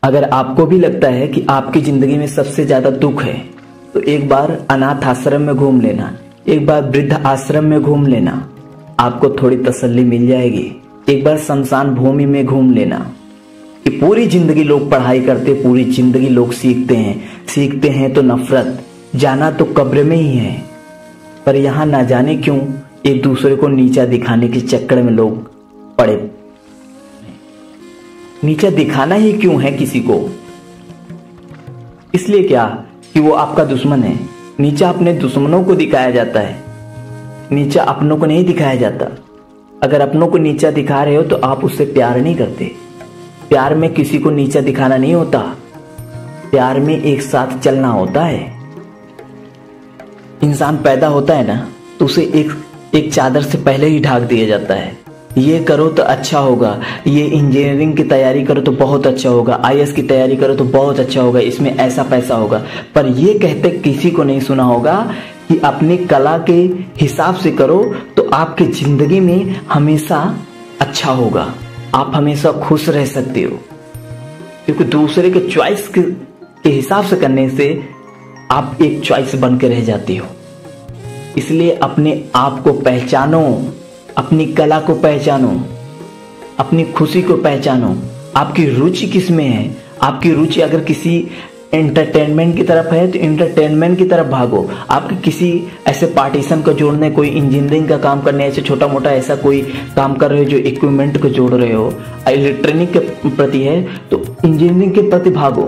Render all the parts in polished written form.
अगर आपको भी लगता है कि आपकी जिंदगी में सबसे ज्यादा दुख है तो एक बार अनाथ आश्रम में घूम लेना, एक बार वृद्ध आश्रम में घूम लेना, आपको थोड़ी तसल्ली मिल जाएगी। एक बार शमशान भूमि में घूम लेना कि पूरी जिंदगी लोग पढ़ाई करते, पूरी जिंदगी लोग सीखते हैं तो नफरत, जाना तो कब्र में ही है। पर यहाँ ना जाने क्यों एक दूसरे को नीचा दिखाने के चक्कर में लोग पड़े। नीचा दिखाना ही क्यों है किसी को? इसलिए क्या कि वो आपका दुश्मन है। नीचा अपने दुश्मनों को दिखाया जाता है, नीचा अपनों को नहीं दिखाया जाता। अगर अपनों को नीचा दिखा रहे हो तो आप उससे प्यार नहीं करते। प्यार में किसी को नीचा दिखाना नहीं होता, प्यार में एक साथ चलना होता है। इंसान पैदा होता है ना तो उसे एक चादर से पहले ही ढक दिया जाता है। ये करो तो अच्छा होगा, ये इंजीनियरिंग की तैयारी करो तो बहुत अच्छा होगा, आईएएस की तैयारी करो तो बहुत अच्छा होगा, इसमें ऐसा पैसा होगा। पर ये कहते किसी को नहीं सुना होगा कि अपनी कला के हिसाब से करो तो आपकी जिंदगी में हमेशा अच्छा होगा, आप हमेशा खुश रह सकते हो। क्योंकि दूसरे के चॉइस के हिसाब से करने से आप एक चॉइस बन के रह जाते हो। इसलिए अपने आप को पहचानो, अपनी कला को पहचानो, अपनी खुशी को पहचानो। आपकी रुचि किस में है? आपकी रुचि अगर किसी एंटरटेनमेंट की तरफ है तो एंटरटेनमेंट की तरफ भागो। आपके किसी ऐसे पार्टीशन को जोड़ने, कोई इंजीनियरिंग का काम करने, ऐसे छोटा मोटा ऐसा कोई काम कर रहे हो जो इक्विपमेंट को जोड़ रहे हो, इलेक्ट्रॉनिक के प्रति है तो इंजीनियरिंग के प्रति भागो।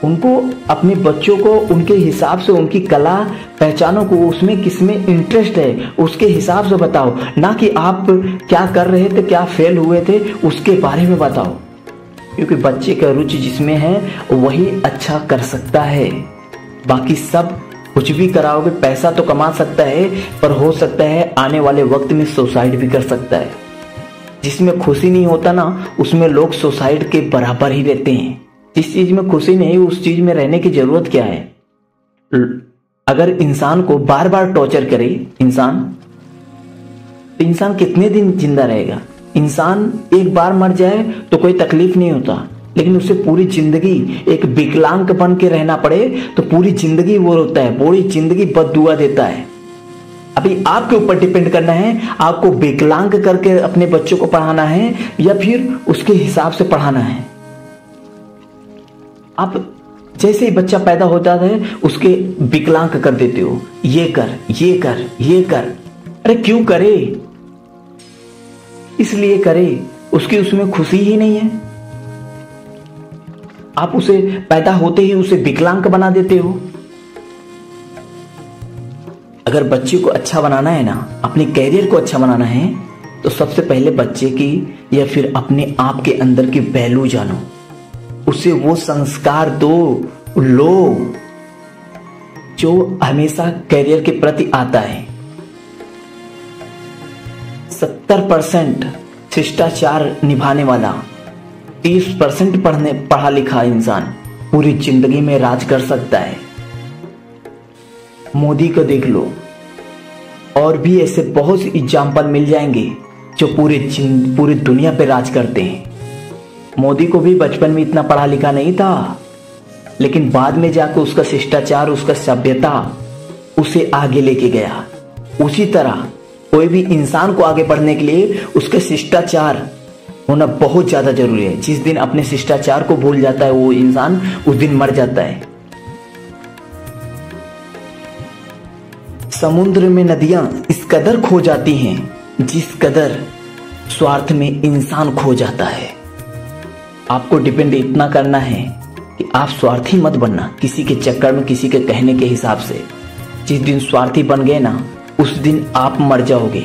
उनको, अपने बच्चों को उनके हिसाब से उनकी कला पहचानो को, उसमें किसमें इंटरेस्ट है उसके हिसाब से बताओ, ना कि आप क्या कर रहे थे, क्या फेल हुए थे उसके बारे में बताओ। क्योंकि बच्चे का रुचि जिसमें है वही अच्छा कर सकता है। बाकी सब कुछ भी कराओगे, पैसा तो कमा सकता है पर हो सकता है आने वाले वक्त में सुसाइड भी कर सकता है। जिसमें खुशी नहीं होता ना उसमें लोग सुसाइड के बराबर ही रहते हैं। जिस चीज में खुशी नहीं उस चीज में रहने की जरूरत क्या है? अगर इंसान को बार बार टॉर्चर करे इंसान, तो इंसान कितने दिन जिंदा रहेगा? इंसान एक बार मर जाए तो कोई तकलीफ नहीं होता, लेकिन उसे पूरी जिंदगी एक विकलांग बन के रहना पड़े तो पूरी जिंदगी वो रोता है, पूरी जिंदगी बद्दुआ देता है। अभी आपके ऊपर डिपेंड करना है, आपको विकलांग करके अपने बच्चों को पढ़ाना है या फिर उसके हिसाब से पढ़ाना है। आप जैसे ही बच्चा पैदा होता है उसके विकलांग कर देते हो, ये कर, ये कर, ये कर। अरे क्यों करे? इसलिए करे उसकी उसमें खुशी ही नहीं है। आप उसे पैदा होते ही उसे विकलांग बना देते हो। अगर बच्चे को अच्छा बनाना है ना, अपने कैरियर को अच्छा बनाना है तो सबसे पहले बच्चे की या फिर अपने आप के अंदर की वैल्यू जानो, उसे वो संस्कार लो जो हमेशा कैरियर के प्रति आता है। 70% शिष्टाचार निभाने वाला, 30% पढ़ा लिखा इंसान पूरी जिंदगी में राज कर सकता है। मोदी को देख लो, और भी ऐसे बहुत से एग्जाम्पल मिल जाएंगे जो पूरी दुनिया पे राज करते हैं। मोदी को भी बचपन में इतना पढ़ा लिखा नहीं था, लेकिन बाद में जाकर उसका शिष्टाचार, उसका सभ्यता उसे आगे लेके गया। उसी तरह कोई भी इंसान को आगे बढ़ने के लिए उसका शिष्टाचार होना बहुत ज्यादा जरूरी है। जिस दिन अपने शिष्टाचार को भूल जाता है वो इंसान, उस दिन मर जाता है। समुद्र में नदियां इस कदर खो जाती हैं जिस कदर स्वार्थ में इंसान खो जाता है। आपको डिपेंड इतना करना है कि आप स्वार्थी मत बनना किसी के चक्कर में, किसी के कहने के हिसाब से। जिस दिन स्वार्थी बन गए ना उस दिन आप मर जाओगे,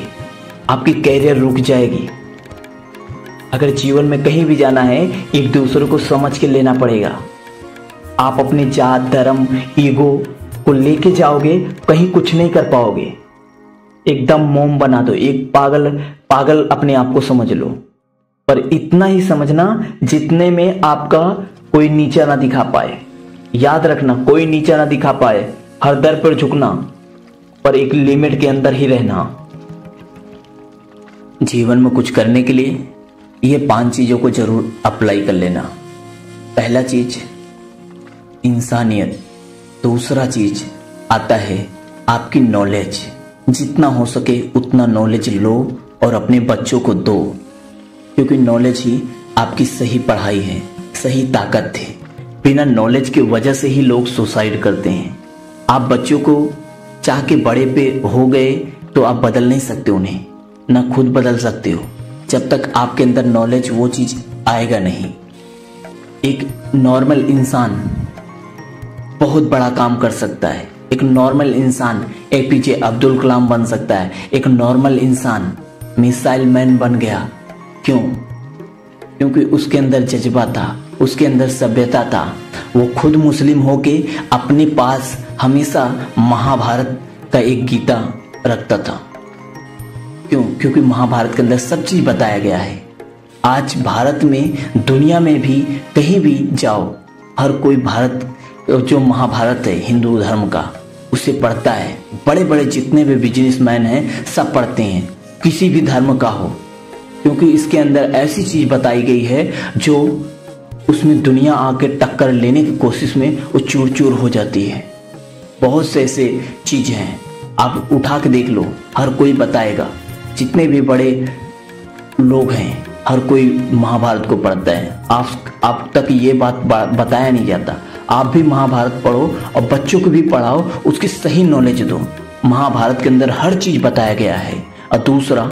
आपकी कैरियर रुक जाएगी। अगर जीवन में कहीं भी जाना है एक दूसरे को समझ के लेना पड़ेगा। आप अपने जात, धर्म, ईगो को लेके जाओगे कहीं कुछ नहीं कर पाओगे। एकदम मोम बना दो, एक पागल अपने आप को समझ लो। पर इतना ही समझना जितने में आपका कोई नीचा ना दिखा पाए। याद रखना, कोई नीचा ना दिखा पाए, हर दर पर झुकना, पर एक लिमिट के अंदर ही रहना। जीवन में कुछ करने के लिए ये 5 चीजों को जरूर अप्लाई कर लेना। पहला चीज इंसानियत, दूसरा चीज आता है आपकी नॉलेज। जितना हो सके उतना नॉलेज लो और अपने बच्चों को दो, क्योंकि नॉलेज ही आपकी सही पढ़ाई है, सही ताकत है। बिना नॉलेज की वजह से ही लोग सुसाइड करते हैं। आप बच्चों को चाह के बड़े पे हो गए तो आप बदल नहीं सकते उन्हें, ना खुद बदल सकते हो जब तक आपके अंदर नॉलेज वो चीज आएगा नहीं। एक नॉर्मल इंसान बहुत बड़ा काम कर सकता है। एक नॉर्मल इंसान एपीजे अब्दुल कलाम बन सकता है। एक नॉर्मल इंसान मिसाइल मैन बन गया। क्यों? क्योंकि उसके अंदर जज्बा था, उसके अंदर सभ्यता था। वो खुद मुस्लिम होके अपने पास हमेशा महाभारत का एक गीता रखता था। क्यों? क्योंकि महाभारत के अंदर सब चीज बताया गया है। आज भारत में, दुनिया में भी कहीं भी जाओ, हर कोई भारत जो महाभारत है हिंदू धर्म का उसे पढ़ता है। बड़े बड़े जितने भी बिजनेसमैन हैं सब पढ़ते हैं, किसी भी धर्म का हो, क्योंकि इसके अंदर ऐसी चीज बताई गई है जो उसमें दुनिया आके टक्कर लेने की कोशिश में वो चूर चूर हो जाती है। बहुत से ऐसे चीज हैं, आप उठा के देख लो, हर कोई बताएगा। जितने भी बड़े लोग हैं हर कोई महाभारत को पढ़ता है। आप तक ये बात बताया नहीं जाता। आप भी महाभारत पढ़ो और बच्चों को भी पढ़ाओ, उसकी सही नॉलेज दो। महाभारत के अंदर हर चीज बताया गया है। और दूसरा,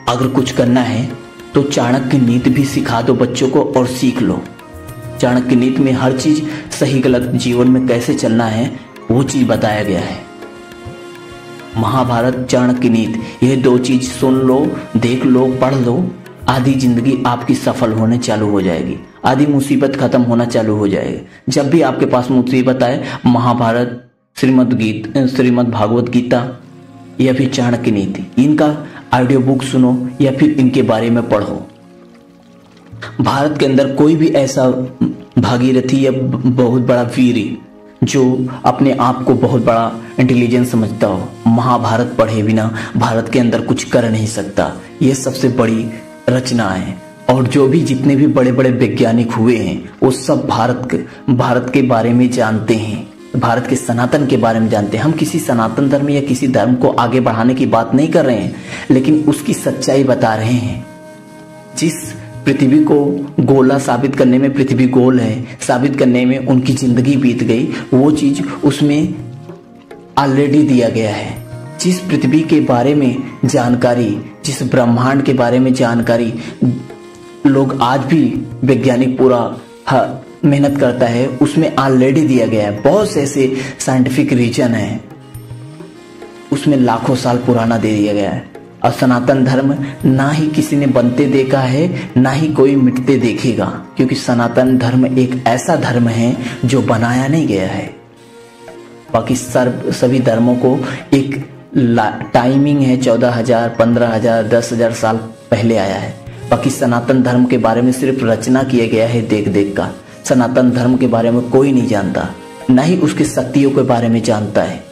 अगर कुछ करना है तो चाणक्य नीति भी सिखा दो बच्चों को और सीख लो। चाणक्य नीति में हर चीज सही गलत जीवन में कैसे चलना है वो चीज बताया गया है। महाभारत, चाणक्य नीति, ये दो चीज सुन लो, देख लो, पढ़ लो, आधी जिंदगी आपकी सफल होने चालू हो जाएगी। आधी मुसीबत खत्म होना चालू हो जाएगी। जब भी आपके पास मुसीबत आए, महाभारत, श्रीमद् भागवत गीता या फिर चाणक्य नीति, इनका ऑडियो बुक सुनो या फिर इनके बारे में पढ़ो। भारत के अंदर कोई भी ऐसा भागीरथी या बहुत बड़ा वीर जो अपने आप को बहुत बड़ा इंटेलिजेंस समझता हो, महाभारत पढ़े बिना भारत के अंदर कुछ कर नहीं सकता। ये सबसे बड़ी रचना है। और जो भी जितने भी बड़े बड़े वैज्ञानिक हुए हैं वो सब भारत के बारे में जानते हैं, भारत के सनातन के बारे में जानते हैं। हम किसी सनातन धर्म या किसी धर्म को आगे बढ़ाने की बात नहीं कर रहे हैं, लेकिन उसकी सच्चाई बता रहे हैं। जिस पृथ्वी को गोला साबित करने में, पृथ्वी गोल है साबित करने में उनकी जिंदगी बीत गई, वो चीज उसमें ऑलरेडी दिया गया है। जिस पृथ्वी के बारे में जानकारी, जिस ब्रह्मांड के बारे में जानकारी लोग आज भी वैज्ञानिक पूरा मेहनत करता है, उसमें ऑलरेडी दिया गया है। बहुत से ऐसे साइंटिफिक रीजन है, उसमें लाखों साल पुराना दे दिया गया है। और सनातन धर्म ना ही किसी ने बनते देखा है, ना ही कोई मिटते देखेगा, क्योंकि सनातन धर्म एक ऐसा धर्म है जो बनाया नहीं गया है। बाकी सभी धर्मों को एक टाइमिंग है, 14,000, 15,000, 10,000 साल पहले आया है। बाकी सनातन धर्म के बारे में सिर्फ रचना किया गया है देख देख का। सनातन धर्म के बारे में कोई नहीं जानता, ना ही उसके शक्तियों के बारे में जानता है।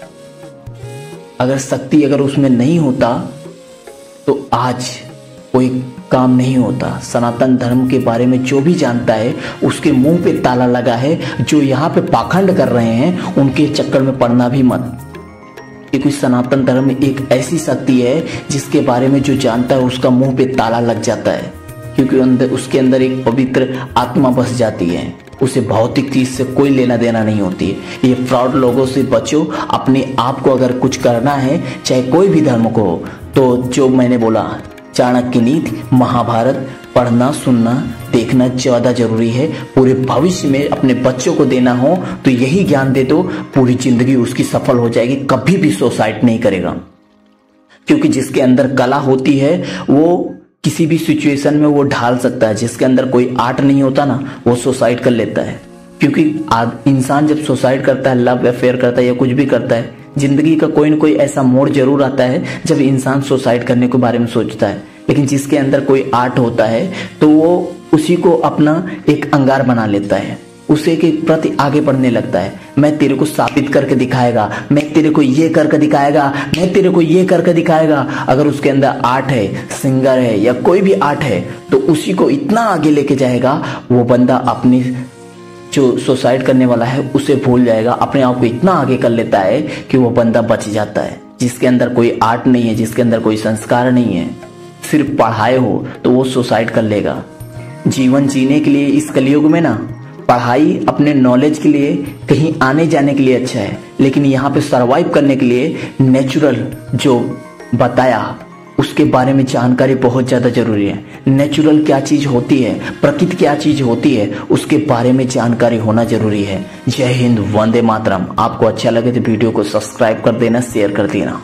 अगर उसमें नहीं होता तो आज कोई काम नहीं होता। सनातन धर्म के बारे में जो भी जानता है उसके मुंह पे ताला लगा है। जो यहाँ पे पाखंड कर रहे हैं उनके चक्कर में पड़ना भी मत, क्योंकि सनातन धर्म एक ऐसी शक्ति है जिसके बारे में जो जानता है उसका मुंह पे ताला लग जाता है, क्योंकि उसके अंदर एक पवित्र आत्मा बस जाती है। उसे भौतिक चीज से कोई लेना देना नहीं होती है। ये फ्रॉड लोगों से बचो। अपने आप को अगर कुछ करना है, चाहे कोई भी धर्म को हो, तो जो मैंने बोला चाणक्य नीति, महाभारत पढ़ना, सुनना, देखना ज्यादा जरूरी है। पूरे भविष्य में अपने बच्चों को देना हो तो यही ज्ञान दे दो, पूरी जिंदगी उसकी सफल हो जाएगी। कभी भी सुसाइड नहीं करेगा, क्योंकि जिसके अंदर कला होती है वो किसी भी सिचुएशन में वो ढाल सकता है। जिसके अंदर कोई आर्ट नहीं होता ना, वो सुसाइड कर लेता है। क्योंकि इंसान जब सुसाइड करता है, लव अफेयर करता है या कुछ भी करता है, जिंदगी का कोई न कोई ऐसा मोड़ जरूर आता है जब इंसान सुसाइड करने के बारे में सोचता है। लेकिन जिसके अंदर कोई आर्ट होता है तो वो उसी को अपना एक अंगार बना लेता है, उसे के प्रति आगे बढ़ने लगता है। मैं तेरे को साबित करके दिखाएगा, मैं तेरे को ये करके दिखाएगा, मैं तेरे को ये करके दिखाएगा। अगर उसके अंदर आर्ट है, सिंगर है या कोई भी आर्ट है, तो उसी को इतना आगे लेके जाएगा वो बंदा अपनी जो सुसाइड करने वाला है उसे भूल जाएगा, अपने आप को इतना आगे कर लेता है कि वो बंदा बच जाता है। जिसके अंदर कोई आर्ट नहीं है, जिसके अंदर कोई संस्कार नहीं है, सिर्फ पढ़ाई हो तो वो सुसाइड कर लेगा। जीवन जीने के लिए इस कलयुग में ना पढ़ाई अपने नॉलेज के लिए, कहीं आने जाने के लिए अच्छा है, लेकिन यहाँ पे सरवाइव करने के लिए नेचुरल जो बताया उसके बारे में जानकारी बहुत ज्यादा जरूरी है। नेचुरल क्या चीज होती है, प्रकृति क्या चीज होती है, उसके बारे में जानकारी होना जरूरी है। जय हिंद, वंदे मातरम। आपको अच्छा लगे तो वीडियो को सब्सक्राइब कर देना, शेयर कर देना।